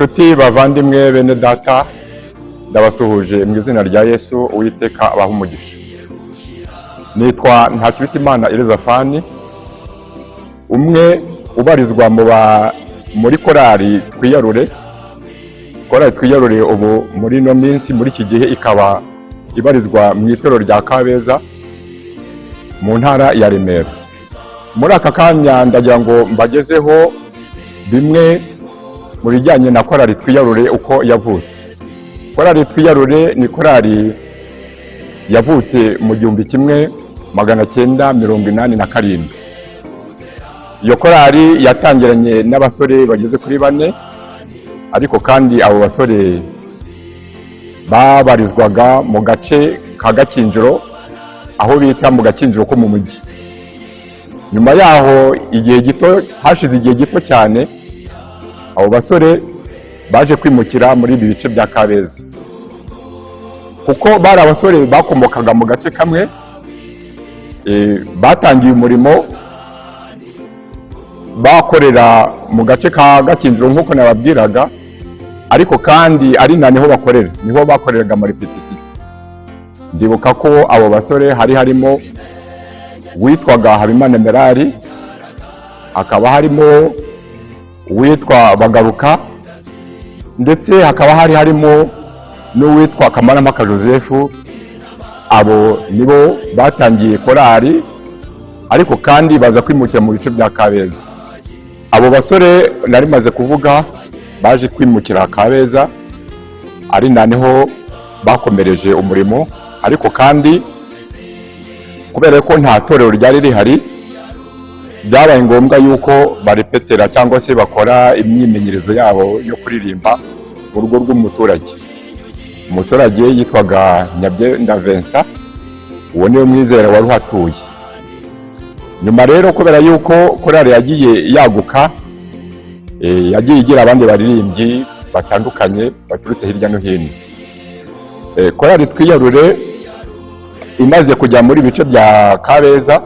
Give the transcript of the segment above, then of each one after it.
Inshuti bavandimwe bene data, ndabasuhuje mu izina rya Yesu Uwiteka abaha umugisha. Nitwa Ntakirutimana Elizafani, umwe ubarizwa muri korali Twiyarure. Korali Twiyarure ubu muri no minsi muri iki gihe ikaba ibarizwa mu itorero rya Kabeza mu ntara ya Remera. Muri aka kanya ndagira ngo mbagezeho bimwe mu bijyanye na korali Twiyarure uko yavutse. Korali Twiyarure ni korali yavutse mu 1987. Iyo korali yatangiranye n'abasore bageze kuri 4, ariko kandi abo basore babarizwaga mu gace ka Gakinjiro, aho bita mu Gakinjiro ko mu mujyi. Nyuma yaho hashize igihe gito cyane, abo basore baje kwimukira muri ibi bice bya Kabeza, kuko bari abasore bakomokaga mu gace kamwe. Batangiye umurimo bakorera mu gace ka Gakinjiro nk'uko nababwiraga, ariko kandi ari niho bakorera, niho bakoreraga amarepetisiyo. Ndibuka ko abo basore harimo uwitwaga Habimana Merari, hakaba harimo uwitwa Bagaruka, ndetse hakaba harimo n'uwitwa Kamarampaka Joseph. Abo nibo batangiye korali, ariko kandi baza kwimukira mu bice bya Kabeza. Abo basore nari maze kuvuga baje kwimukira Kabeza, ari niho bakomereje umurimo. Ariko kandi kubera ko nta torero ryari rihari, byabaye ngombwa yuko barepetera cyangwa se bakora imyimenyerezo yabo yo kuririmba mu rugo rw'umuturage. Umuturage yitwaga Nyabyenda Vincent, uwo niwe mwizera wari uhatuye. Nyuma rero kubera yuko korali yagiye yaguka, yagiye igira abandi baririmbyi batandukanye baturutse hirya no hino. Korali Twiyarure imaze kujya muri bice bya Kabeza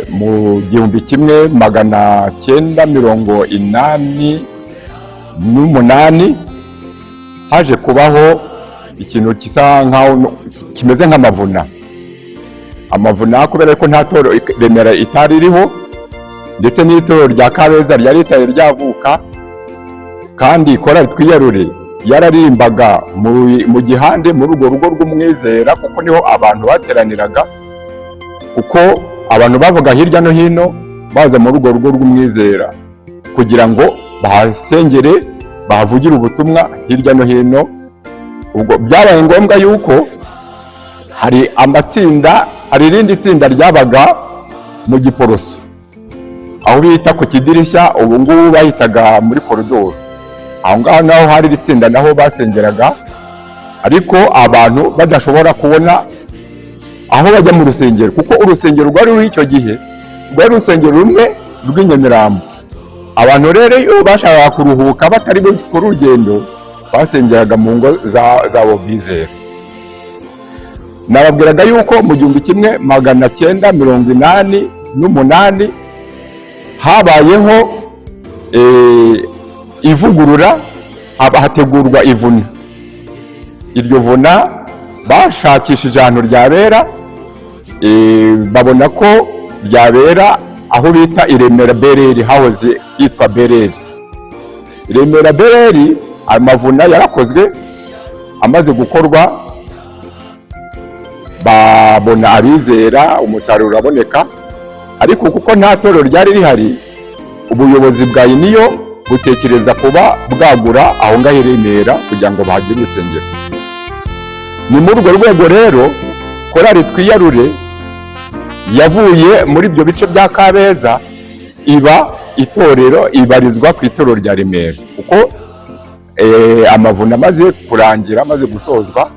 mu 1988, haje kubaho ikintu kimeze nk'amavuna. Amavuna kubera ko nta toro Remera itari iriho, ndetse n'itoro rya Kabeza ryari ritari ryavuka, kandi korali Twiyarure yararirimbaga mu gihande muri urwo rugo rw'umwizera, kuko niho abantu bateraniraga, kuko abantu bavuga hirya no hino baza muri urwo rugo rw'umwizera kugira ngo bahasengere, bahavugire ubutumwa hirya no hino. Ubwo byabaye ngombwa yuko hari irindi tsinda ryabaga mu Giporoso, aho bita ku Kidirishya, ubu ngubu bahitaga muri koridoro. Aho ngaho naho hari itsinda naho basengeraga, ariko abantu badashobora kubona aho bajya mu rusengero, kuko urusengero rwari ruri icyo gihe rwari urusengero rumwe rw'Inyamirambo. Abantu rero iyo bashakaga kuruhuka batari ku rugendo, basengeraga mu ngo zabo bizera. Nababwiraga yuko mu 1988 habayeho ivugurura, hategurwa ivuna. Iryo vuna bashakishije ahantu ryabera, babona ko ryabera aho bita i Remera Bereri, hahoze yitwa Bereri. Remera Bereri, amavuna yarakozwe. Amaze gukorwa babona abizera, umusaruro uraboneka, ariko kuko nta torero ryari rihari, ubuyobozi bwa Iniyo butekereza kuba bwagura aho ngaho i Remera kugira ngo bahagire urusengero. Ni muri urwo rwego rero korali Twiyarure yavuye muri ibyo bice bya Kabeza, ibarizwa ku itorero rya Remera, kuko amavuna amaze kurangira, amaze gusozwa,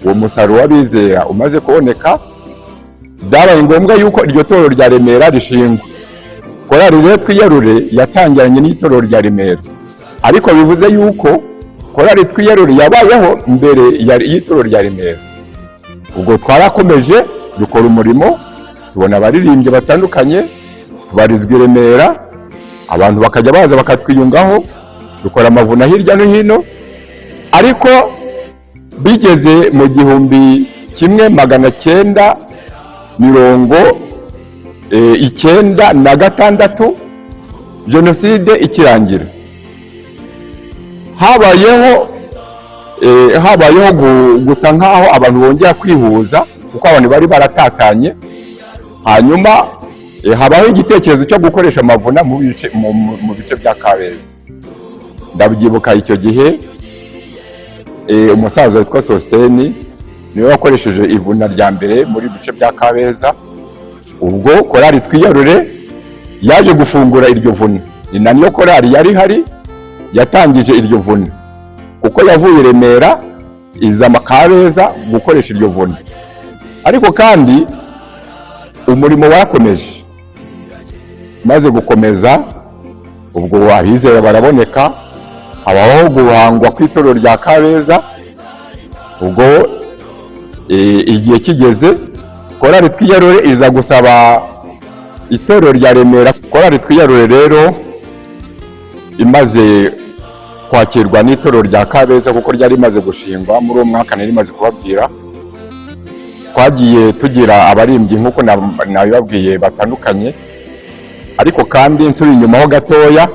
uwo musaruro w'abizera umaze kuboneka, byabaye ngombwa yuko iryo torero rya Remera rishingwa. Korali rero Twiyarure yatangiranye n'itorero rya Remera, ariko bivuze yuko korali Twiyarure yabayeho mbere y'itorero rya Remera. Ubwo twarakomeje dukora umurimo, tubona abaririmbyi batandukanye, tubarizwa i Remera, abantu bakajya baza bakatwiyungaho, dukora amavuna hirya no hino, ariko bigeze mu 1996 jenoside ikirangira, habayeho gusa nk'aho abantu bongera kwihuza kuko abantu bari baratatanye. Hanyuma habaho igitekerezo cyo gukoresha amavuna mu bice bya Kabeza. Ndabyibuka icyo gihe umusaza witwa Sosteni niwe wakoresheje ivuna rya mbere muri bice bya Kabeza. Ubwo korali Twiyarure yaje gufungura iryo vuna, ni nayo korali yari hari yatangije iryo vuna, kuko yavuye Remera iza Kabeza gukoresha iryo vuna. Ariko kandi umurimo warakomeje, maze gukomeza ubwo abizera baraboneka, habaho guhangwa kw'itorero rya Kabeza. Ubwo igihe kigeze, korali Twiyarure iza gusaba itorero rya Remera. Korali Twiyarure rero imaze kwakirwa n'itorero rya Kabeza kuko ryari rimaze gushingwa muri uwo mwaka nari maze kubabwira, twagiye tugira abaririmbyi nk'uko nabibabwiye batandukanye. Ariko kandi nsubira inyuma ho gatoya,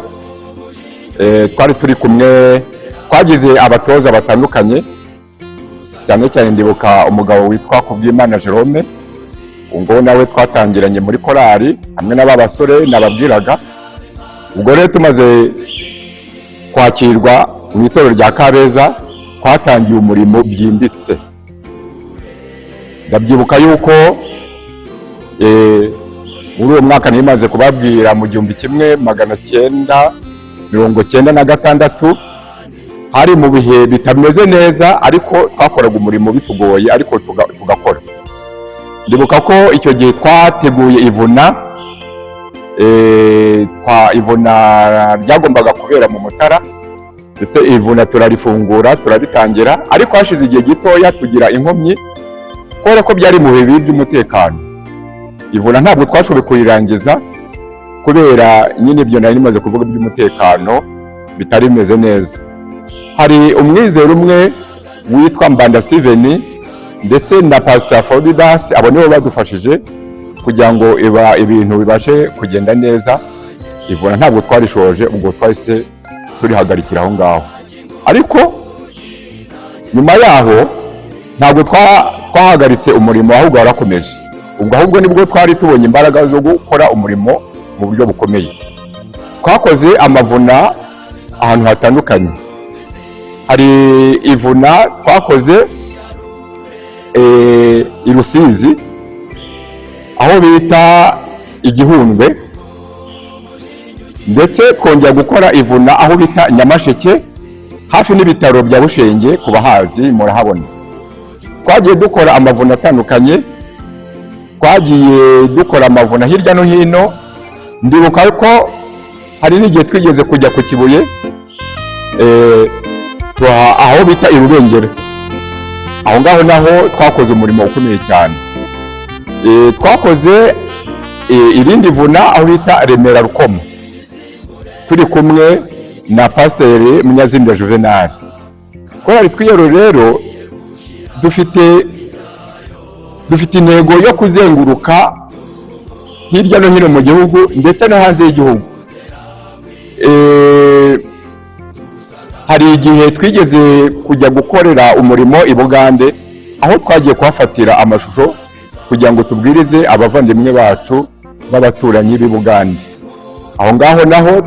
twari turi kumwe, twagize abatoza batandukanye, cyane cyane ndibuka umugabo witwa Kubwimana Jerome, ubwo nawe twatangiranye muri korali hamwe n'ababasore nababwiraga. Ubwo rero tumaze kwakirwa mu itorero rya Kabeza, twatangiye umurimo byimbitse. Ndabyibuka yuko muri uwo mwaka nimaze kubabwira mu 1996 hari mu bihe bitameze neza, ariko twakoraga umurimo bitugoye, ariko tugakora. Ndibuka ko icyo gihe twateguye ivuna ryagombaga kubera mu Mutara, ndetse ivuna turarifungura turaritangira, ariko hashize igihe gitoya tugira inkomyi kubera ko byari mu bihe by'umutekano. Ivuna ntabwo twashoboye kurirangiza kubera nyine ibyo nari nimaze kuvuga by'umutekano bitari bimeze neza. Hari umwizero umwe witwa Mbanda Steven ndetse na Pastor Faudidas, abo nibo badufashije kugira ngo ibintu bibashe kugenda neza. Ivuna ntabwo twarishoje, ubwo twahise turihagarikira aho ngaho. Ariko nyuma yaho ntabwo twahagaritse umurimo, ahubwo warakomeje. Ahubwo nibwo twari tubonye imbaraga zo gukora umurimo mu buryo bukomeye. Twakoze amavuna ahantu hatandukanye. Hari ivuna twakoze i Rusizi aho bita Igihundwe, ndetse twongera gukora ivuna aho bita Nyamasheke hafi n'ibitaro bya Bushenge, ku bahazi murahabona. Twagiye dukora amavuna atandukanye, twagiye dukora amavuna hirya no hino. Ndibuka ko hari n'igihe twigeze kujya ku Kibuye aho bita i Rubengera. Aho ngaho naho twakoze umurimo ukomeye cyane. Twakoze irindi vuna aho bita Remera Rukomo, turi kumwe na Pasiteri Munyazinda Juvenal. Korali Twiyarure rero dufite intego yo kuzenguruka hirya no hino mu gihugu ndetse no hanze y'igihugu. Hari igihe twigeze kujya gukorera umurimo i Bugande, aho twagiye kuhafatira amashusho kugira ngo tubwirize abavandimwe bacu b'abaturanyi b'i Bugande. Aho ngaho naho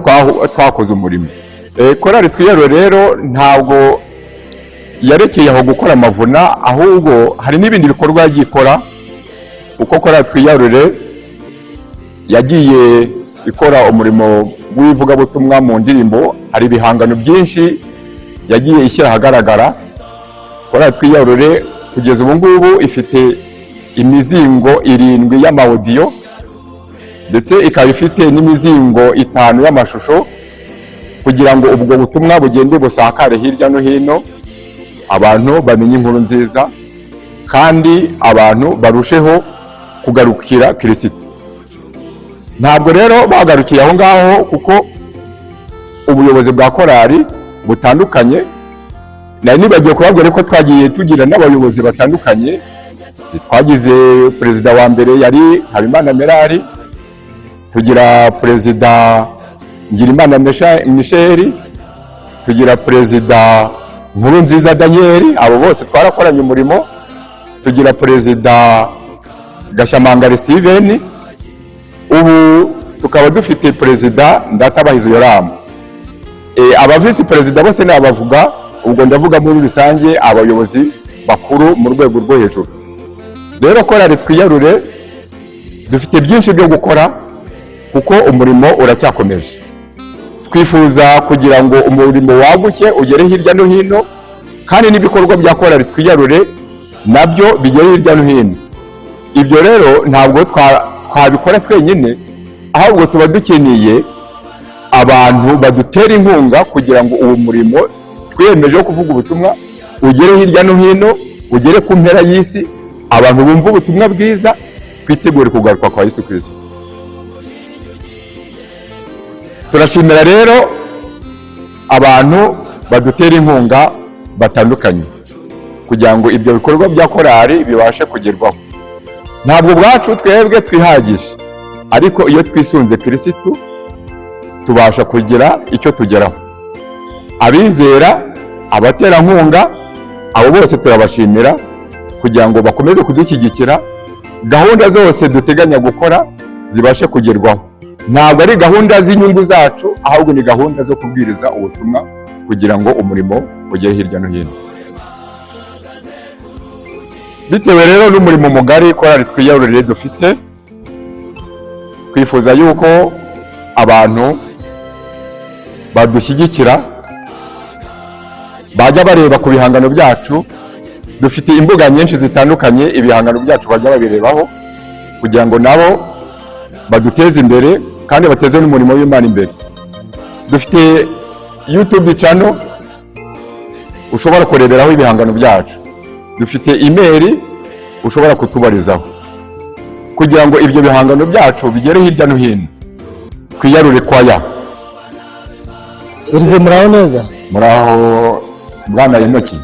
twakoze umurimo. Korali Twiyarure rero ntabwo yarekeye aho gukora amavuna, ahubwo hari n'ibindi bikorwa yagikora, kuko Korali Twiyarure yagiye ikora umurimo w'ivugabutumwa mu ndirimbo. Hari ibihangano byinshi yagiye ishyira ahagaragara. Korali Twiyarure kugeza ubu ngubu ifite imizingo 7 y'amawodiyo, ndetse ikaba ifite n'imizingo 5 y'amashusho, kugira ngo ubwo butumwa bugende busakare hirya no hino, abantu bamenye inkuru nziza, kandi abantu barusheho kugarukira Kristo. Ntabwo rero bagarukiye aho ngaho, kuko ubuyobozi bwa korali butandukanye. Nari nibagiye kubabwira ko twagiye tugira n'abayobozi batandukanye. Twagize perezida wa mbere yari Habimana Merari, tugira perezida Ngirimana Michel, tugira perezida Nkurunziza Daniel, abo bose twarakoranye umurimo. Tugira perezida Gashamangari Steven, ubu tukaba dufite perezida Ndatabahizi Yoramu. Aba vice perezida bose nabavuga, ubwo ndavuga muri rusange abayobozi bakuru mu rwego rwo hejuru. Rero korali Twiyarure dufite byinshi byo gukora kuko umurimo uracyakomeje. Twifuza kugira ngo umurimo waguke ugere hirya no hino, kandi n'ibikorwa bya korali Twiyarure nabyo bigere hirya no hino. Ibyo rero ntabwo twabikora twenyine, ahubwo tuba dukeneye abantu badutera inkunga kugira ngo uwo murimo twiyemeje wo kuvuga ubutumwa ugere hirya no hino, ugere ku mpera y'isi, abantu bumva ubutumwa bwiza, twitegure kugaruka kwa Yesu Kristo. Turashimira rero abantu badutera inkunga batandukanye kugira ngo ibyo bikorwa bya korali bibashe kugerwaho. Ntabwo bwacu twebwe twihagije, ariko iyo twisunze Kristo tubasha kugira icyo tugeraho. Abizera, abaterankunga, abo bose turabashimira kugira ngo bakomeze kudushyigikira, gahunda zose duteganya gukora zibashe kugerwaho. Ntabwo ari gahunda z'inyungu zacu, ahubwo ni gahunda zo kubwiriza ubutumwa kugira ngo umurimo ugere hirya no hino. Bitewe rero n'umurimo mugari korali Twiyarure dufite, twifuza yuko abantu badushyigikira bajya bareba ku bihangano byacu. Dufite imbuga nyinshi zitandukanye ibihangano byacu bajya babirebaho kugira ngo nabo baduteze imbere kandi bateze n'umurimo w'Imana imbere. Dufite YouTube channel ushobora kureberaho ibihangano byacu. Dufite email ushobora kutubarizaho kugira ngo ibyo bihangano byacu bigere hirya no hino. Twiyarure kwaya. Urize muraho neza? Muraho Bwana Enoki.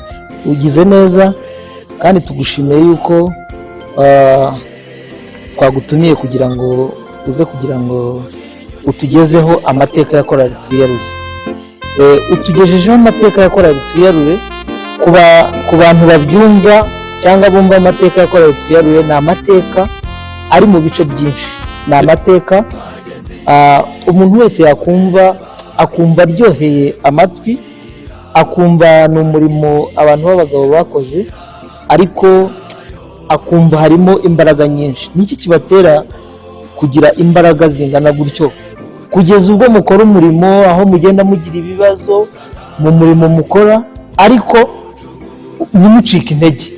Ugize neza kandi tugushimiye yuko twagutumiye kugira ngo uze kugira ngo utugezeho amateka ya korali Twiyarure. Utugejejeho amateka ya korali Twiyarure ku bantu babyumva cyangwa bumva amateka ya korali Twiyarure. Ni amateka ari mu bice byinshi, ni amateka umuntu wese yakumva akumva aryoheye amatwi, akumva ni umurimo abantu b'abagabo bakoze, ariko akumva harimo imbaraga nyinshi. Niki kibatera kugira imbaraga zingana gutyo kugeza ubwo mukora umurimo aho mugenda mugira ibibazo mu murimo mukora, ariko ntimucike intege?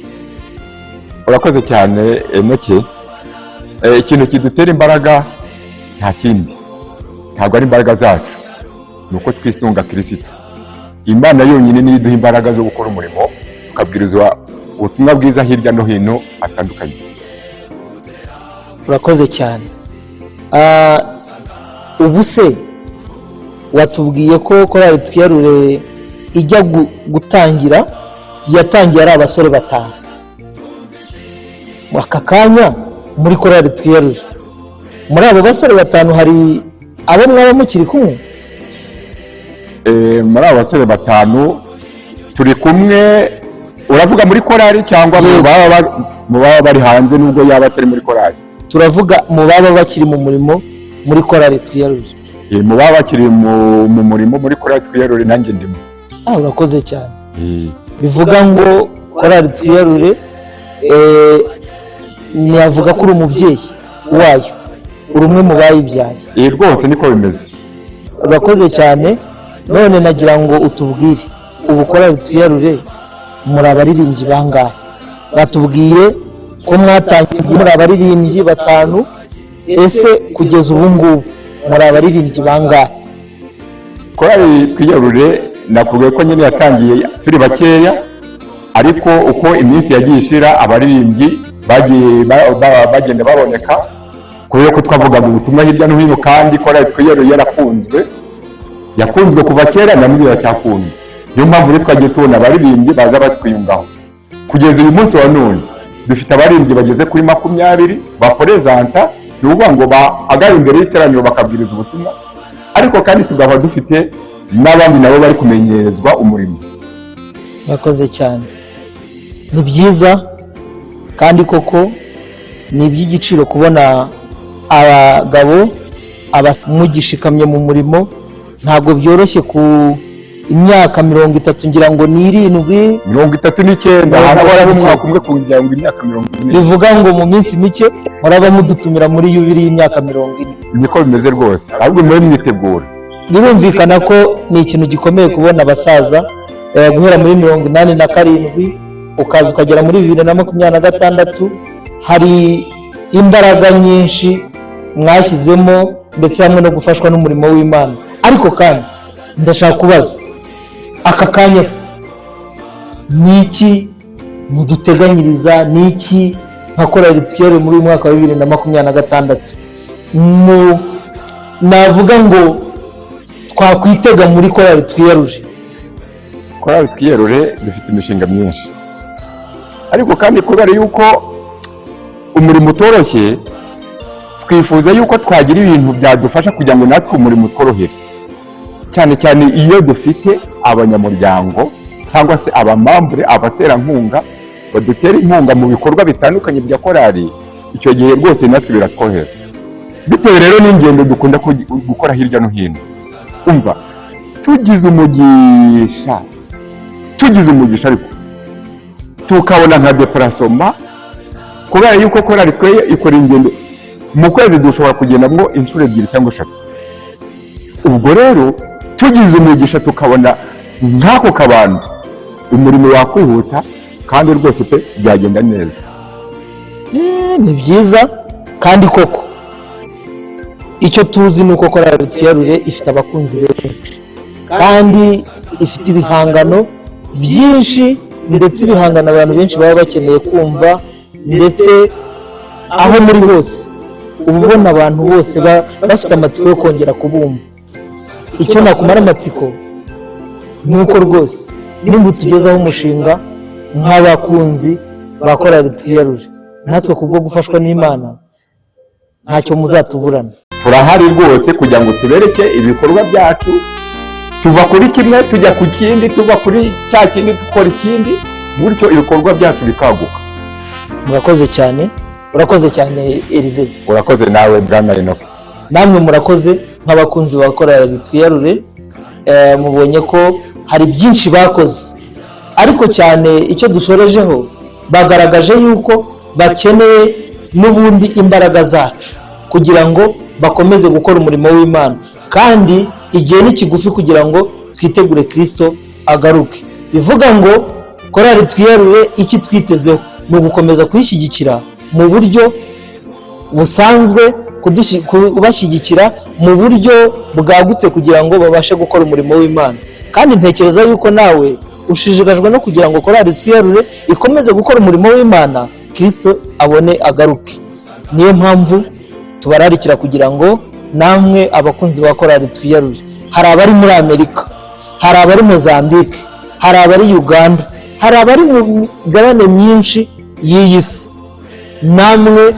Urakoze cyane Enoki. Ikintu kidutera imbaraga nta kindi, ntabwo ari imbaraga zacu, ni uko twisunga Kristo. Imana yonyine niyo iduha imbaraga zo gukora umurimo, tukabwirizwa ubutumwa bwiza hirya no hino hatandukanye. Urakoze cyane. Ubu se watubwiye ko korali Twiyarure ijya gutangira yatangiye ari abasore 5. Aka kanya muri korali Twiyarure, muri abo basore 5 hari abo mwaba mukiri kumwe? Muri abo basore 5 turi kumwe. Uravuga muri korali cyangwa mu baba bari hanze nubwo yaba atari muri korali? Turavuga mu baba bakiri mu murimo muri korali Twiyarure. Mu baba bakiri mu murimo muri korali Twiyarure nanjye ndimo. Urakoze cyane. Bivuga ngo korali Twiyarure ntiyavuga ko uri umubyeyi wayo, uri umwe mu bayibyaye. Rwose niko bimeze. Urakoze cyane. None nagira ngo utubwire, ubu korali Twiyarure muri abaririmbyi bangahe? Batubwiye ko mwatangiye muri abaririmbyi 5, ese kugeza ubu ngubu muri abaririmbyi bangahe? Korali Twiyarure nakubwiye ko nyine yatangiye turi bakeya, ariko uko iminsi yagiye ishira abaririmbyi bagenda baboneka kubera ko twavugaga ubutumwa hirya no hino, kandi korali Twiyarure yarakunzwe yakunzwe kuva kera na n'ubu iracyakundwa. Niyo mpamvu rero twagiye tubona abaririmbyi baza batwiyungaho. Kugeza uyu munsi wa none dufite abaririmbyi bageze kuri 20 baporezanta, ni ukuvuga ngo bahagara imbere y'iteraniro bakabwiriza ubutumwa, ariko kandi tugaba dufite n'abandi nabo bari kumenyerezwa umurimo. Murakoze cyane. Ni byiza kandi koko ni iby'igiciro kubona abagabo abamugishikamiye mu murimo. Ntabwo byoroshye ku imyaka 30 ngira ngo ni 39 harabara umwaka umwe kugira ngo imyaka 40. Bivuga ngo mu minsi mike muraba mudutumira muri yubiri y'imyaka 40. Niko bimeze rwose, ahubwo muri mwitegura. Birumvikana ko ni ikintu gikomeye kubona abasaza guhera muri 87 ukaza ukagera muri 2026. Hari imbaraga nyinshi mwashyizemo ndetse hamwe no gufashwa n'umurimo w'Imana. Ariko kandi ndashaka kubaza aka kanya niki muduteganyiriza, niki nka korali twiyarure muri uyu mwaka wa 2026 navuga ngo twakwitega muri korali twiyarure? Korali twiyarure dufite imishinga myinshi, ariko kandi kubera yuko umurimo utoroshye, twifuza yuko twagira ibintu byadufasha kugira ngo natwe umurimo tworohere, cyane cyane iyo dufite abanyamuryango cyangwa se abamambure, abaterankunga badutera inkunga mu bikorwa bitandukanye bya korali. Icyo gihe rwose natwe biratwohera, bitewe rero n'ingendo dukunda gukora hirya no hino. Umva, tugize umugisha ariko tukabona nka deparasoma, kubera yuko korali tweye ikora ingendo mu kwezi dushobora kugendamo inshuro 2 cyangwa 3. Ubwo rero tugize umugisha tukabona nk'ako kabando, umurimo wakwihuta kandi rwose pe byagenda neza. Ni byiza kandi koko icyo tuzi nuko korali twiyarure ifite abakunzi benshi kandi ifite ibihangano byinshi, ndetse ibihangano abantu benshi baba bakeneye kumva, ndetse aho muri hose uba ubona abantu bose bafite amatsiko yo kongera kubumva. Icyo nakumara amatsiko nuko rwose nimba tugezaho umushinga nk'abakunzi ba korali twiyarure, natwe kubwo gufashwa n'Imana ntacyo muzatuburana. Turahari rwose kugira ngo tubereke ibikorwa byacu, tuva kuri kimwe tujya ku kindi, tuva kuri cya kindi dukora ikindi, gutyo ibikorwa byacu bikaguka. Murakoze cyane, urakoze cyane Elize. Urakoze nawe Bwana Enoch. Namwe murakoze nk'abakunzi ba korali twiyarure. Mubonye ko hari byinshi bakoze, ariko cyane icyo dushorejeho bagaragaje yuko bakeneye n'ubundi imbaraga zacu kugira ngo bakomeze gukora umurimo w'Imana, kandi igihe ni kigufi kugira ngo twitegure Kristo agaruke. Bivuga ngo korali twiyarure iki twitezeho ni ugukomeza kuyishyigikira mu buryo busanzwe, kubashyigikira mu buryo bwagutse kugira ngo babashe gukora umurimo w'Imana. Kandi ntekereza yuko nawe ushishikajwe no kugira ngo korali twiyarure ikomeze gukora umurimo w'Imana, Kristo abone agaruke. Niyo mpamvu tubararikira kugira ngo namwe abakunzi ba korali twiyarure, hari abari muri Amerika, hari abari Mozambique, hari abari Uganda, hari abari mu migabane myinshi y'iyi si, namwe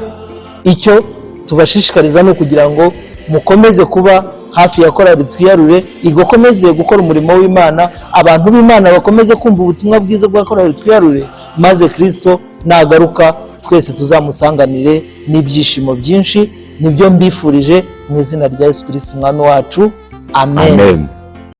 icyo tubashishikariza no kugira ngo mukomeze kuba hafi ya korali twiyarure, igakomeze gukora umurimo w'Imana, abantu b'Imana bakomeze kumva ubutumwa bwiza bwa korali twiyarure, maze Kristo nagaruka twese tuzamusanganire n'ibyishimo byinshi. Nibyo mbifurije mu izina rya Yesu Kristo umwami wacu. Amen.